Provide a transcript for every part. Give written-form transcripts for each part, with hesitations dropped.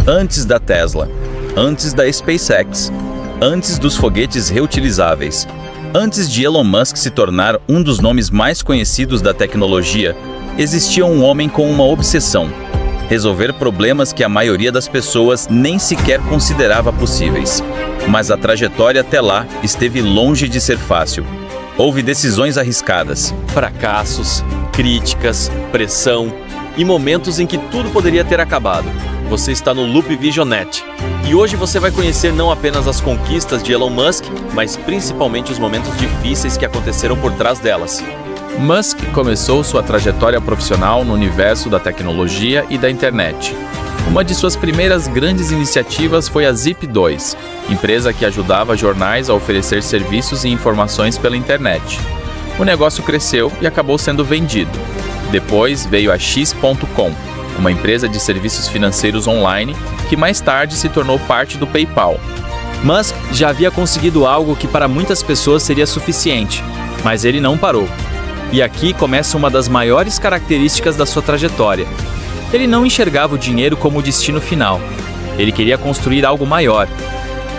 Antes da Tesla, antes da SpaceX, antes dos foguetes reutilizáveis, antes de Elon Musk se tornar um dos nomes mais conhecidos da tecnologia, existia um homem com uma obsessão: resolver problemas que a maioria das pessoas nem sequer considerava possíveis. Mas a trajetória até lá esteve longe de ser fácil. Houve decisões arriscadas, Fracassos, críticas, pressão e momentos em que tudo poderia ter acabado. Você está no Loop Visionet. E hoje você vai conhecer não apenas as conquistas de Elon Musk, mas principalmente os momentos difíceis que aconteceram por trás delas. Musk começou sua trajetória profissional no universo da tecnologia e da internet. Uma de suas primeiras grandes iniciativas foi a Zip2, empresa que ajudava jornais a oferecer serviços e informações pela internet. O negócio cresceu e acabou sendo vendido. Depois veio a X.com, uma empresa de serviços financeiros online que mais tarde se tornou parte do PayPal. Musk já havia conseguido algo que para muitas pessoas seria suficiente, mas ele não parou. E aqui começa uma das maiores características da sua trajetória. Ele não enxergava o dinheiro como o destino final. Ele queria construir algo maior.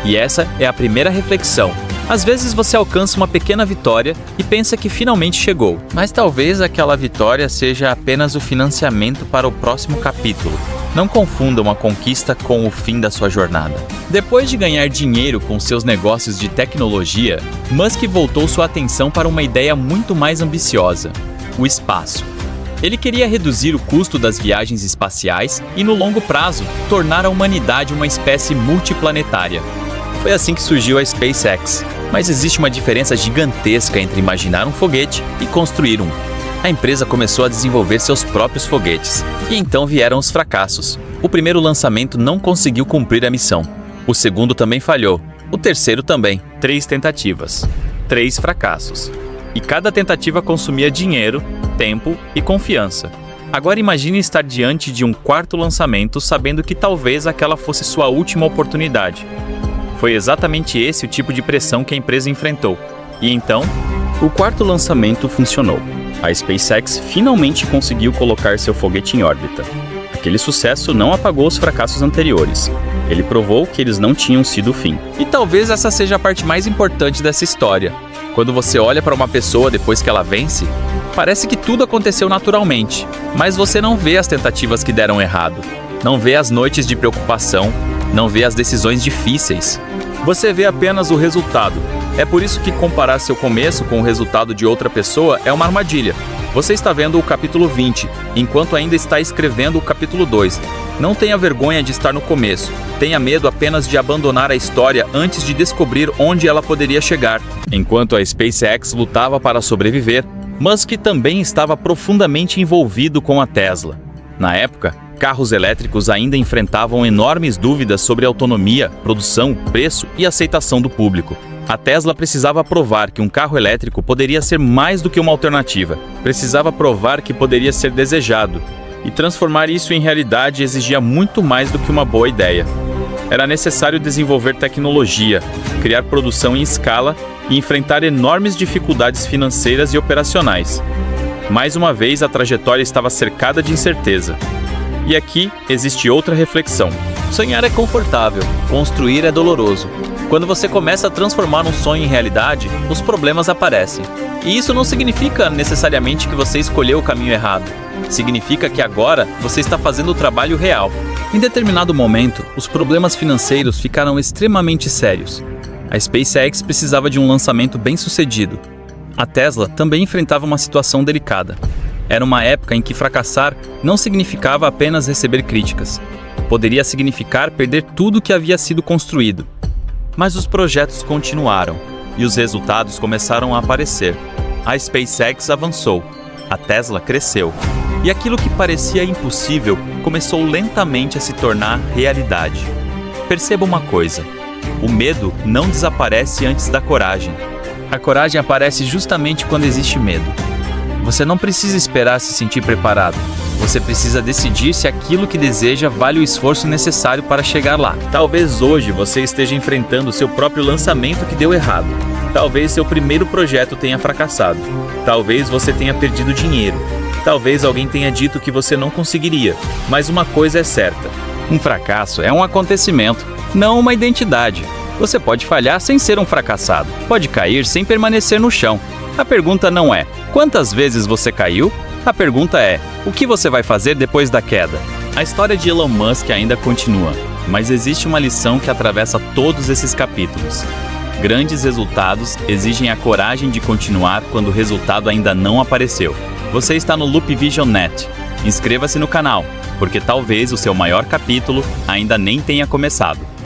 E essa é a primeira reflexão. Às vezes você alcança uma pequena vitória e pensa que finalmente chegou. Mas talvez aquela vitória seja apenas o financiamento para o próximo capítulo. Não confunda uma conquista com o fim da sua jornada. Depois de ganhar dinheiro com seus negócios de tecnologia, Musk voltou sua atenção para uma ideia muito mais ambiciosa: o espaço. Ele queria reduzir o custo das viagens espaciais e, no longo prazo, tornar a humanidade uma espécie multiplanetária. Foi assim que surgiu a SpaceX. Mas existe uma diferença gigantesca entre imaginar um foguete e construir um. A empresa começou a desenvolver seus próprios foguetes. E então vieram os fracassos. O primeiro lançamento não conseguiu cumprir a missão. O segundo também falhou. O terceiro também. 3 tentativas. 3 fracassos. E cada tentativa consumia dinheiro, tempo e confiança. Agora imagine estar diante de um 4º lançamento sabendo que talvez aquela fosse sua última oportunidade. Foi exatamente esse o tipo de pressão que a empresa enfrentou. E então, o 4º lançamento funcionou. A SpaceX finalmente conseguiu colocar seu foguete em órbita. Aquele sucesso não apagou os fracassos anteriores. Ele provou que eles não tinham sido o fim. E talvez essa seja a parte mais importante dessa história. Quando você olha para uma pessoa depois que ela vence, parece que tudo aconteceu naturalmente. Mas você não vê as tentativas que deram errado. Não vê as noites de preocupação. Não vê as decisões difíceis. Você vê apenas o resultado. É por isso que comparar seu começo com o resultado de outra pessoa é uma armadilha. Você está vendo o capítulo 20, enquanto ainda está escrevendo o capítulo 2. Não tenha vergonha de estar no começo. Tenha medo apenas de abandonar a história antes de descobrir onde ela poderia chegar. Enquanto a SpaceX lutava para sobreviver, Musk também estava profundamente envolvido com a Tesla. Na época, carros elétricos ainda enfrentavam enormes dúvidas sobre autonomia, produção, preço e aceitação do público. A Tesla precisava provar que um carro elétrico poderia ser mais do que uma alternativa. Precisava provar que poderia ser desejado. E transformar isso em realidade exigia muito mais do que uma boa ideia. Era necessário desenvolver tecnologia, criar produção em escala e enfrentar enormes dificuldades financeiras e operacionais. Mais uma vez, a trajetória estava cercada de incerteza. E aqui existe outra reflexão. Sonhar é confortável, construir é doloroso. Quando você começa a transformar um sonho em realidade, os problemas aparecem. E isso não significa necessariamente que você escolheu o caminho errado. Significa que agora você está fazendo o trabalho real. Em determinado momento, os problemas financeiros ficaram extremamente sérios. A SpaceX precisava de um lançamento bem-sucedido. A Tesla também enfrentava uma situação delicada. Era uma época em que fracassar não significava apenas receber críticas. Poderia significar perder tudo que havia sido construído. Mas os projetos continuaram e os resultados começaram a aparecer. A SpaceX avançou, a Tesla cresceu. E aquilo que parecia impossível começou lentamente a se tornar realidade. Perceba uma coisa: o medo não desaparece antes da coragem. A coragem aparece justamente quando existe medo. Você não precisa esperar se sentir preparado. Você precisa decidir se aquilo que deseja vale o esforço necessário para chegar lá. Talvez hoje você esteja enfrentando seu próprio lançamento que deu errado. Talvez seu primeiro projeto tenha fracassado. Talvez você tenha perdido dinheiro. Talvez alguém tenha dito que você não conseguiria. Mas uma coisa é certa: Um fracasso é um acontecimento, não uma identidade. Você pode falhar sem ser um fracassado, pode cair sem permanecer no chão. A pergunta não é quantas vezes você caiu, a pergunta é o que você vai fazer depois da queda. A história de Elon Musk ainda continua, mas existe uma lição que atravessa todos esses capítulos. Grandes resultados exigem a coragem de continuar quando o resultado ainda não apareceu. Você está no Loop Vision Net. Inscreva-se no canal, porque talvez o seu maior capítulo ainda nem tenha começado.